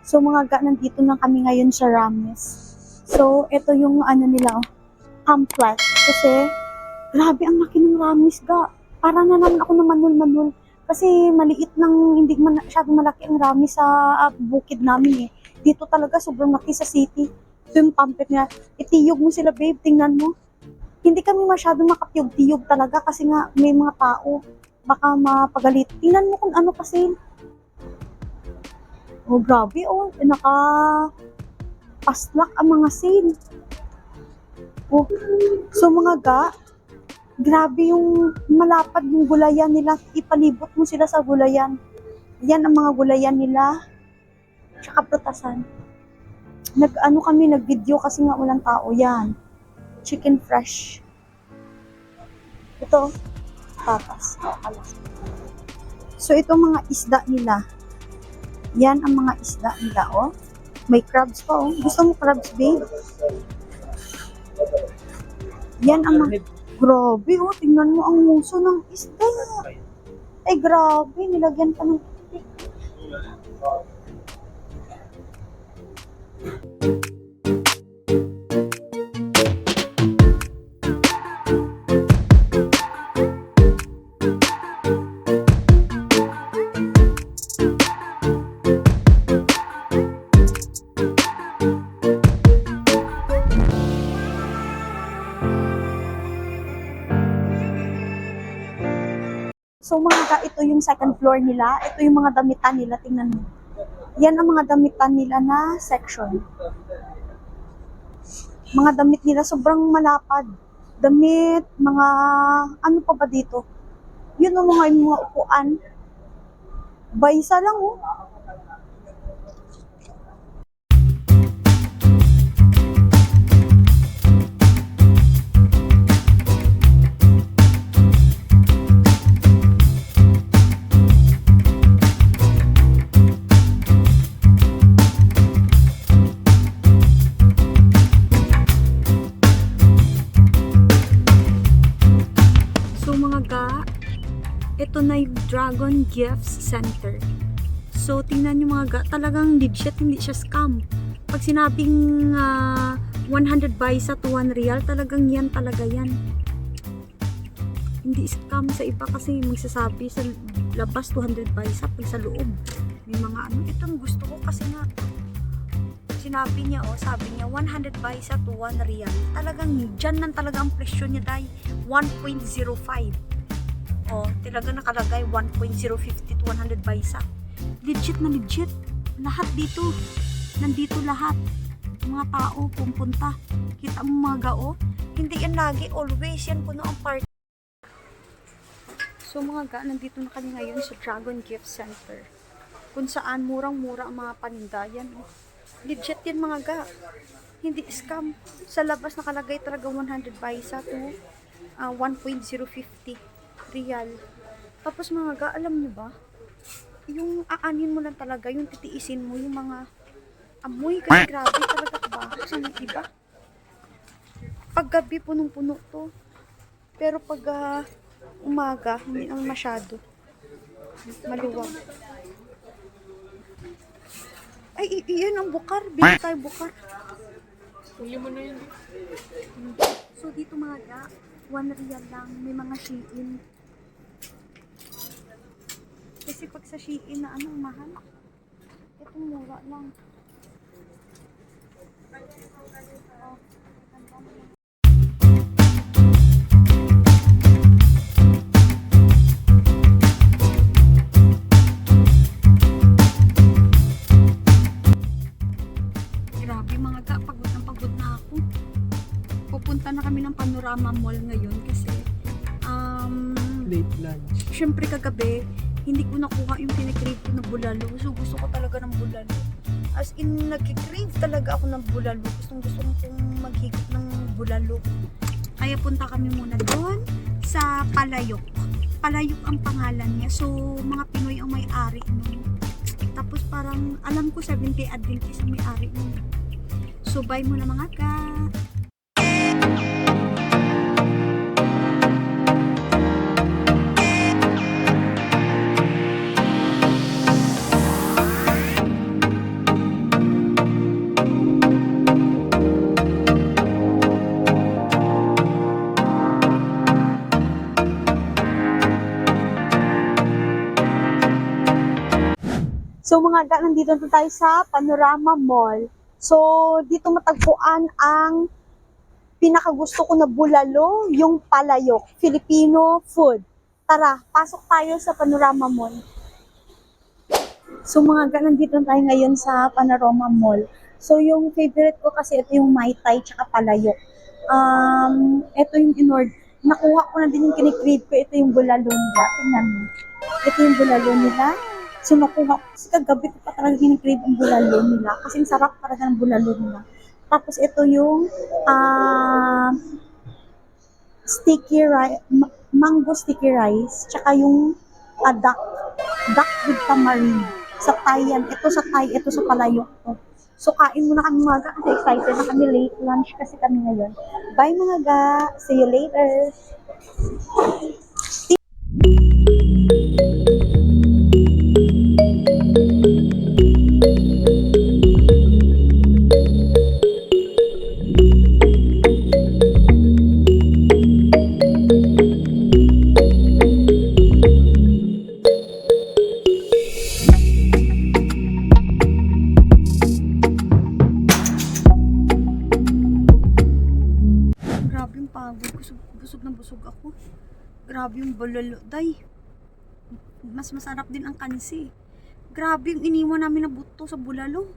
So mga ga, nandito na kami ngayon sa Rames. So ito yung ano nila, pamphlet. Kasi grabe ang laki ng Rames ga. Para na naman ako na manul-manul. Kasi maliit lang, hindi man masyadong malaki ang Rames sa bukid namin eh. Dito talaga sobrang laki sa city. Ito yung pamphlet niya. Itiyog mo sila babe, tingnan mo. Hindi kami masyadong makatiyog-tiyog talaga kasi nga may mga tao. Baka mapagalit. Tingnan mo kung ano kasi. Oh, grabe oh. Naka-paslak ang mga sale. Oh. So mga ga, grabe yung malapad yung gulayan nila. Ipalibot mo sila sa gulayan. Yan ang mga gulayan nila. Tsaka prutasan. Nag-video kasi nga walang tao. Yan. Chicken fresh. Ito. Patas. So itong mga isda nila. Yan ang mga isda nila, oh. May crabs pa, oh. Gusto mo crabs, babe? Yan ang mga... Grabe, oh. Tingnan mo ang muso ng isda. Ay, grabe. Nilagyan pa ng... So mga ka, ito yung second floor nila. Ito yung mga damitan nila. Tingnan mo. Yan ang mga damitan nila na section. Mga damit nila sobrang malapad. Damit, mga ano pa ba dito? Yun ang mga upuan. Baysa lang oh. Ito na yung Dragon Gifts Center. So, tingnan nyo mga ga, talagang legit, hindi siya scam. Pag sinabing 100 baysa to 1 real, talagang yan talaga yan. Hindi scam sa iba kasi magsasabi sa labas 200 baysa, pag sa loob. May mga ano, itong gusto ko kasi nga, sinabi niya, oh, sabi niya 100 baysa to 1 real. Talagang dyan lang talaga ang presyo niya dahil 1.05. Oh, talaga nakalagay 1.050 to 100 baysa. Legit na legit. Lahat dito. Nandito lahat. Mga tao pupunta. Kita mo mga gao. Hindi yan lagi. Always yan puno ang party. So mga ga, nandito na kami ngayon sa Dragon Gift Center. Kung saan murang-mura ang mga paninda. Yan. Oh. Legit yan mga ga. Hindi scam. Sa labas nakalagay talaga 100 baysa to 1.050 real. Tapos mga ga, alam nyo ba? Yung aanin mo lang talaga, yung titiisin mo, yung mga amoy, kasi grabe talaga ba? Sa iba. Pag gabi, punong-puno to. Pero pag umaga, hindi naman masyado. Maluwag. Ay, iyan ang bukar. Bili tayo bukar. Huli mo na yun. So, dito mga ga, 1 real lang. May mga Shein. Kasi pag sa Shein na anong mahal, itong mura lang. Grabe mga ga, pagod na ako. Pupunta na kami ng Panorama Mall ngayon kasi Late lunch. syempre kagabi hindi ko nakuha yung pinakrave ko na bulalo. So, gusto ko talaga ng bulalo. As in, nag-crave talaga ako ng bulalo. Gusto kong maghigit ng bulalo. Kaya punta kami muna doon sa Palayok. Palayok ang pangalan niya. So, mga Pinoy ang may-ari nun. Tapos parang, alam ko 70 Adventist ang may-ari nun. So, bye muna mga ka. So mga ga, nandito na tayo sa Panorama Mall. So dito matagpuan ang pinakagusto ko na bulalo, yung palayok, Filipino food. Tara, pasok tayo sa Panorama Mall. So mga ga, nandito na tayo ngayon sa Panorama Mall. So yung favorite ko kasi ito yung Mai Tai tsaka palayok. Ito yung in-order. Nakuha ko na din yung kinikrave ko. Ito yung bulalo nila. Tingnan mo. Ito yung bulalo nila. So nakuha ko. Kasi kagabi ko pa talaga kinikrave ang bulalo nila. Kasi ang sarap talaga ng bulalo nila. Tapos ito yung sticky rice, mango sticky rice, tsaka yung duck with tamarind. Sa Thai yan. Ito sa Thai, ito sa palayok to. So kain muna kami mga ga kasi excited na kami, late lunch kasi kami ngayon. Bye mga ga. See you later. Grabe yung pagod. Busog na busog ako. Grabe yung bulalo. Day, mas masarap din ang kansi. Grabe yung iniwan namin na buto sa bulalo.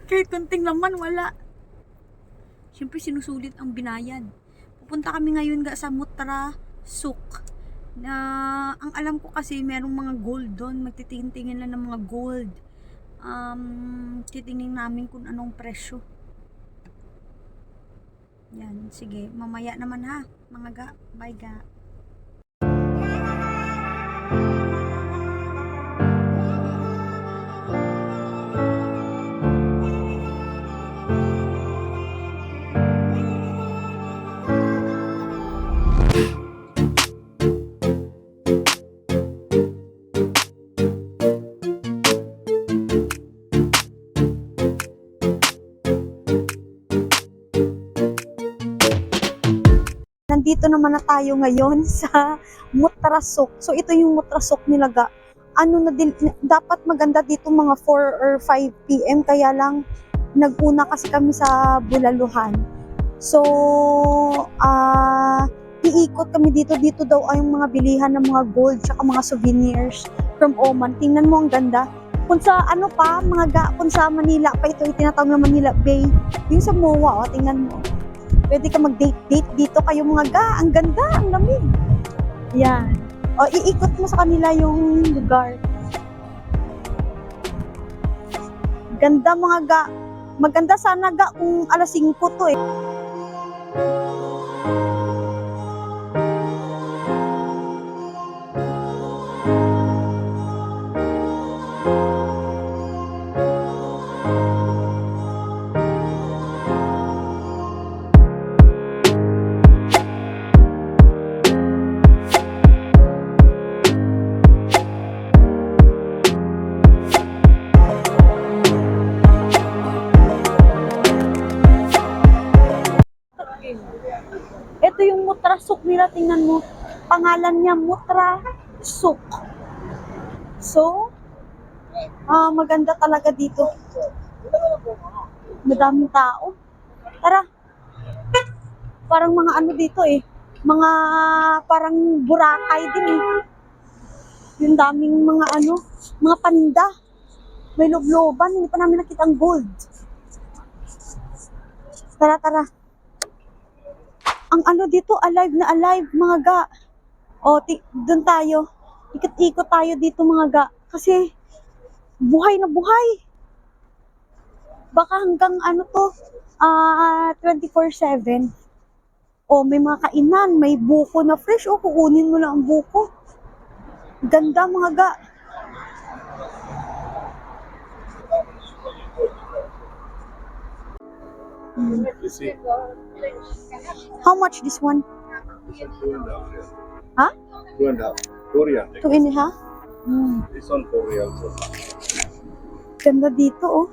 Kahit konting laman, wala. Siyempre, sinusulit ang binayad. Pupunta kami ngayon sa Mutra Souk. Na, ang alam ko kasi, merong mga gold doon. Magtitingin lang ng mga gold. Titingin namin kung anong presyo. Yan, sige. Mamaya naman ha, mga ga. Bye ga. Nandito naman na tayo ngayon sa Mutra Souk. So ito yung Mutra Souk nila ga. Ano na din, dapat maganda dito mga 4 or 5 PM, kaya lang naguna kasi kami sa Bulaluhan. So iikot kami dito. Dito daw ay yung mga bilihan ng mga gold tsaka mga souvenirs from Oman. Tingnan mo, ang ganda. Kung sa ano pa, mga ga, kung sa Manila pa, ito yung tinatawag na Manila Bay. Yung sa MOA, tingnan mo. Pwede ka mag-date dito kayo mga ga. Ang ganda, ang lamig. Yan. O, iikot mo sa kanila yung lugar. Ganda mga ga. Maganda sana ga kung alas 5 to eh. Ito yung Mutra Souk nila, tingnan mo. Pangalan niya Mutra Souk. So, maganda talaga dito. Madaming tao. Tara. Parang mga ano dito eh. Mga parang Boracay din eh. Yung daming mga ano, mga paninda. May lobloban, hindi pa namin nakita ang gold. Tara, tara. Ang ano dito, alive na alive, mga ga. O, doon tayo. Ikot-ikot tayo dito, mga ga. Kasi, buhay na buhay. Baka hanggang ano to, 24/7. O, may mga kainan, may buko na fresh. O, kukunin mo lang ang buko. Ganda, mga ga. You see, How much this one? 2.5 real. Huh? 2.5. 4 real. 2.5? This one 4 real. So. Ganda dito, oh.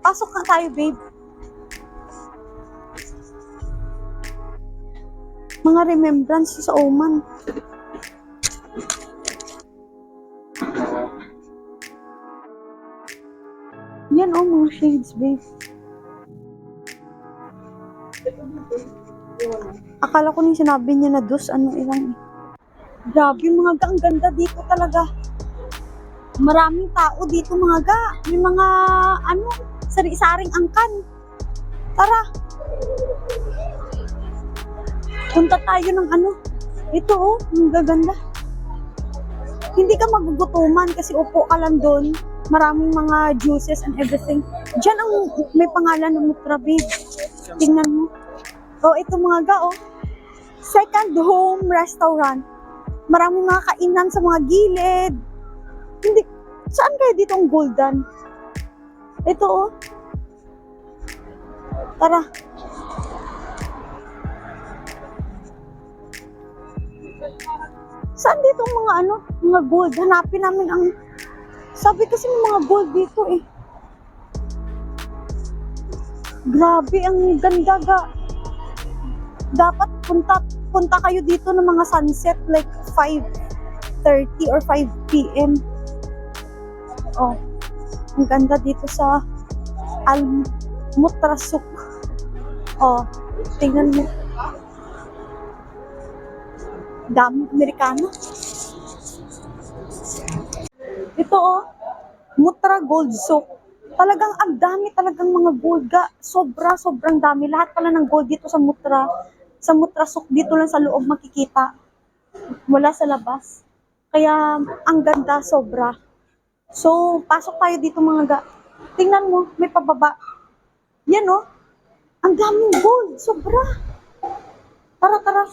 Pasok na tayo, babe. Mga remembrance sa Oman. Yan oh, mga shades, babe. Akala ko nung sinabi niya na dos, ano ilang. Grabe mga ga, ang ganda dito talaga. Maraming tao dito mga ga. May mga, ano, sari-saring angkan. Tara. Punta tayo ng ano. Ito oh, ang gaganda. Hindi ka magugutuman kasi upo ka lang doon. Maraming mga juices and everything. Diyan ang may pangalan ng Mutra, babe. Tingnan mo. Oh, ito mga ga, oh. Second home restaurant. Maraming mga kainan sa mga gilid. Hindi, saan kaya dito ang Golden? Ito, oh. Tara. Saan dito ang mga ano, mga gold? Hanapin namin ang, sabi kasi may mga gold dito eh. Grabe, ang ganda ga. Dapat punta kayo dito ng mga sunset like 5:30 or 5 p.m. Oh, ang ganda dito sa Al-Mutrasuk. Oh, tingnan mo. Daming Amerikano. Ito oh, Mutra Gold Souk. Talagang ang dami talagang mga gold ga. Sobrang dami. Lahat pala ng gold dito sa Mutra. Sa Mutra Souk, dito lang sa loob makikita. Wala sa labas. Kaya ang ganda, sobra. So, pasok tayo dito mga ga. Tingnan mo, may pababa. Yan oh. Ang daming gold. Sobra. Tara.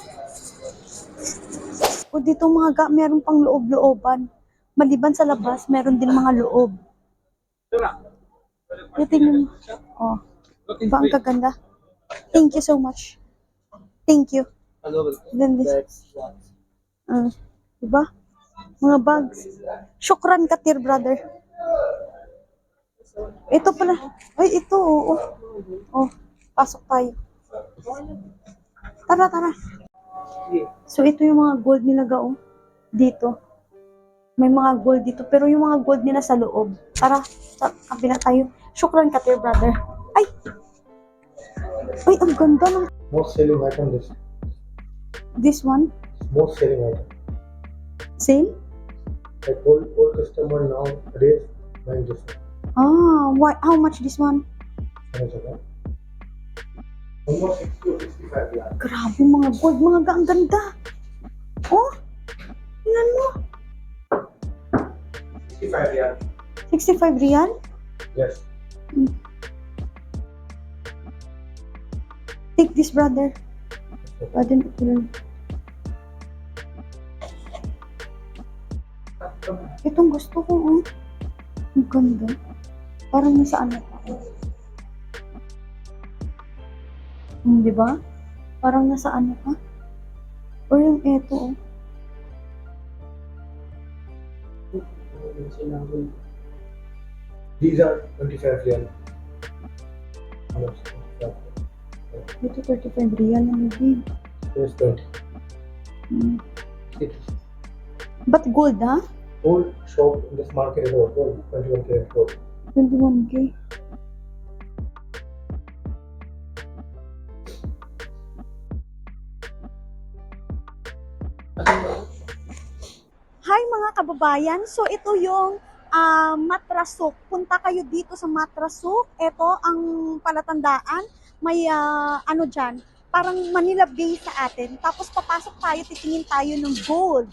O dito mga ga, meron pang loob-looban. Maliban sa labas, meron din mga loob. Tingnan mo. Oh. Diba ang kaganda? Thank you so much. Thank you. Then this. Diba? Mga bags. Shukran katir, brother. Ito pala. Ay, ito. Oh. Oh, pasok tayo. Tara. So, ito yung mga gold nila ga, oh. Dito. May mga gold dito. Pero yung mga gold nila sa loob. Tara, sa kabila tayo. Shukran katir, brother. Ay, ang ganda ng... Most selling item This one? most selling item. Sale? Like all customer now today buying this one. Why? How much this one? How much is that? Almost 60 or 65 yeah. Grabe mga gold, mga ga, ang ganda. Oh, tingnan mo. 65 yeah. 65 real? Yes. Take this, brother. Pwede na ito lang. Itong gusto ko, oh. Ang ganda. Parang nasa ano pa. Di ba? Parang nasa ano pa. Or yung eto, oh. These are 25 real. How much? Ito 35 real ang big. This 20. But gold, ha? Whole shop in this market is over 21 karat gold. 21K. Hi mga kababayan, so ito yung Matrasuk. Punta kayo dito sa Matrasuk. Ito ang palatandaan. May ano dyan, parang Manila Bay sa atin. Tapos papasok tayo, titingin tayo ng gold.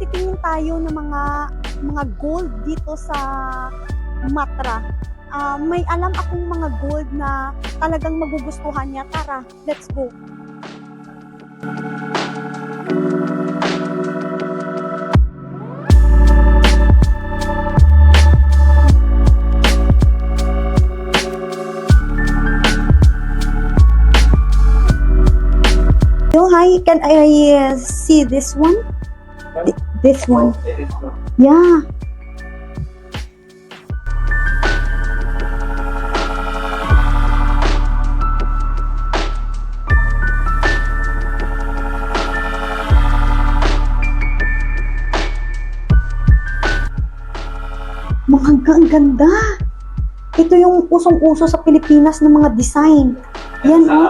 Titingin tayo ng mga gold dito sa Matra. May alam akong mga gold na talagang magugustuhan niya. Tara, let's go. So, hi, can I see this one? This one. Yeah. Mga ang ganda. Ito yung usong-uso sa Pilipinas ng mga design. Yan, oh.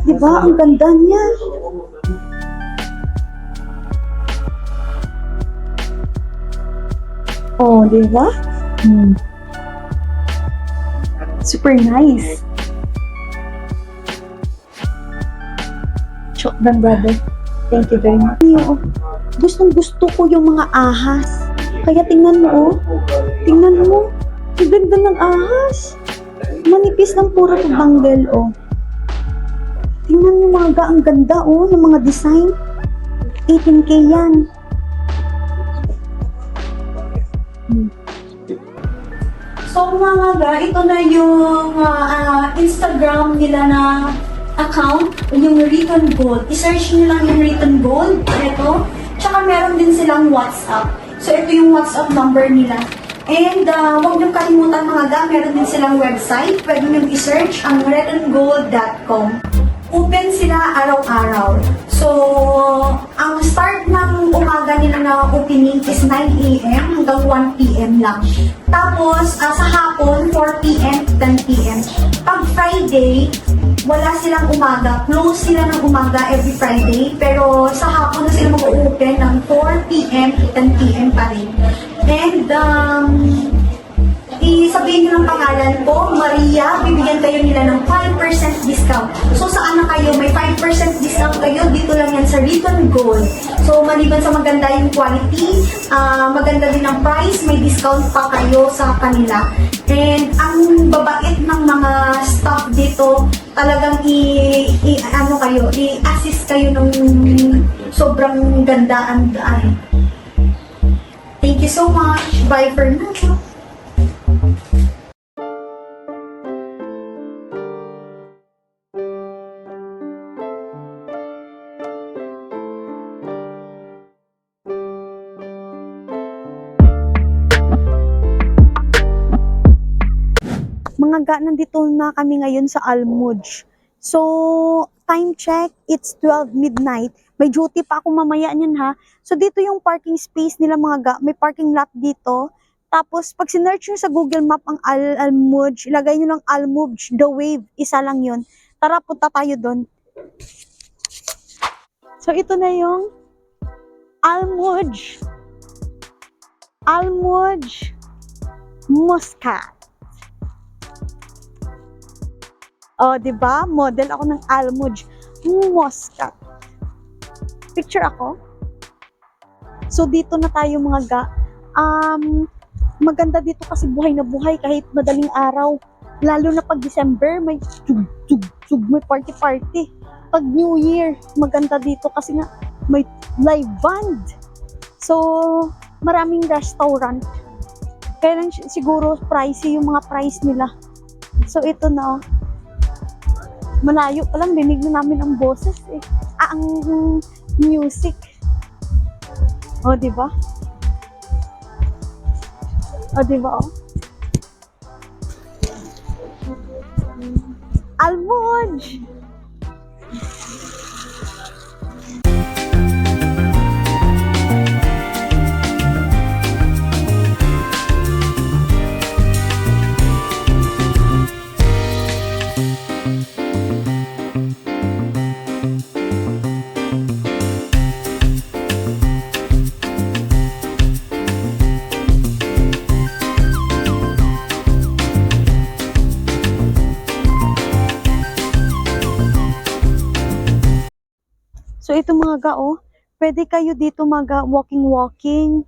Diba? Ang ganda niya. Oh, diba? Super nice. Shotgun brother. Thank you very much. Gustong gusto ko yung mga ahas. Kaya tingnan mo, oh. Tingnan mo. Ang ganda ng ahas. Manipis lang puro to bangle, oh. Tingnan mo mga ang ganda, oh, ng mga design. 18K yan. So mga ga, ito na yung Instagram nila na account, yung Written Gold. I-search nyo lang yung Written Gold. Ito. Tsaka meron din silang WhatsApp. So ito yung WhatsApp number nila. And huwag niyong kalimutan mga ga, meron din silang website. Pwede niyong i-search ang writtengold.com. Open sila araw-araw. So, ang start ng umaga nila na opening is 9 a.m. hanggang 1 p.m. lang. Tapos, sa hapon, 4 p.m. to 10 p.m. Pag Friday, wala silang umaga. Close sila ng umaga every Friday. Pero sa hapon na sila mag-open ng 4 p.m. to 10 p.m. pa rin. And, isabihin nyo ng pangalan ko, Maria, bibigyan kayo nila ng 5% discount. So, saan na kayo? May 5% discount kayo. Dito lang yan sa Written Gold. So, maliban sa maganda yung quality, maganda din ang price, may discount pa kayo sa kanila. And, ang babait ng mga staff dito, talagang i-assist kayo ng sobrang gandaan. Thank you so much. Bye for now. Mga ga, nandito na kami ngayon sa Almuj. So, time check, it's 12 midnight. May duty pa ako mamaya niyan ha. So, dito yung parking space nila mga ga. May parking lot dito. Tapos, pag sinearch nyo sa Google Map ang Almuj, ilagay nyo lang Almuj, The Wave, isa lang yun. Tara, punta tayo doon. So, ito na yung Almuj. Almuj Muscat. Oh, 'di ba? Model ako ng Almuj Muscat. Picture ako. So dito na tayo mga ga. Maganda dito kasi buhay na buhay kahit madaling araw. Lalo na pag December, may tsug, may party. Pag New Year, maganda dito kasi nga may live band. So, maraming restaurant. Kaya lang siguro pricey yung mga price nila. So ito na, malayo pa lang, dinig na namin ang boses eh. Ang music. O, diba? O, diba? O. Almuj! So ito mga ga, oh, pwede kayo dito walking,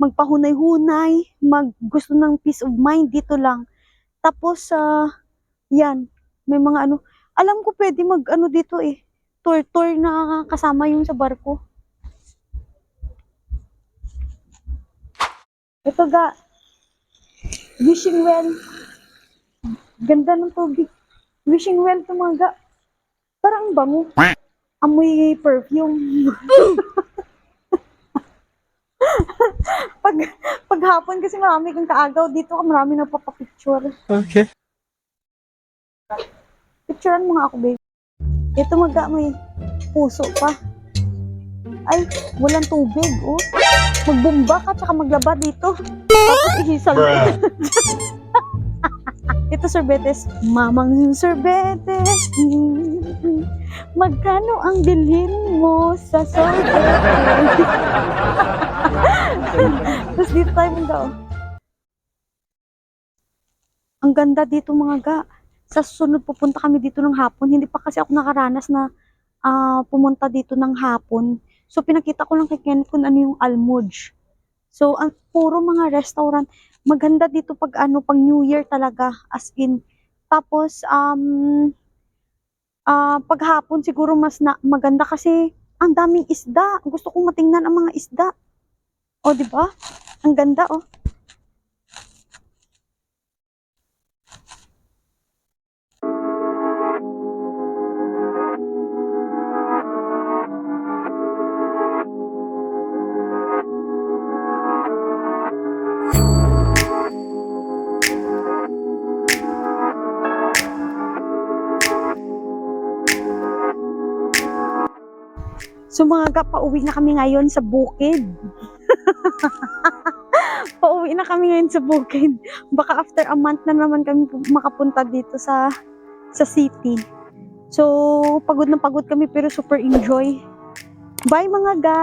magpahunay-hunay, gusto ng peace of mind, dito lang. Tapos, yan, may mga alam ko pwede dito eh, tour na kasama yung sa barko. Ito ga, wishing well, ganda ng tubig, wishing well to mga ga, parang bango. Amoy perfume. pag hapon kasi marami kang kaagaw dito, marami nagpapapicture. Okay. Picturean mo nga ako, babe. Ito may puso pa. Ay, walang tubig, oh. Magbumba ka, tsaka maglaba dito. Tapos ihisal mo. Ito, sorbetes. Mamang sorbetes. Magkano ang bilhin mo sa sorbetes? Tapos dito tayo muna, oh. Ang ganda dito mga ga. Sa susunod pupunta kami dito ng hapon. Hindi pa kasi ako nakaranas na pumunta dito ng hapon. So pinakita ko lang kay Kenneth kung ano yung Almuj. So ang puro mga restaurant. Maganda dito pag pag New Year talaga, as in. Tapos pag hapon siguro mas maganda kasi ang daming isda. Gusto kong matingnan ang mga isda. O, di ba? Ang ganda, oh. So mga ga, pauwi na kami ngayon sa bukid. Pauwi na kami ngayon sa bukid. Baka after a month na naman kami makapunta dito sa city. So, pagod na pagod kami pero super enjoy. Bye mga ga!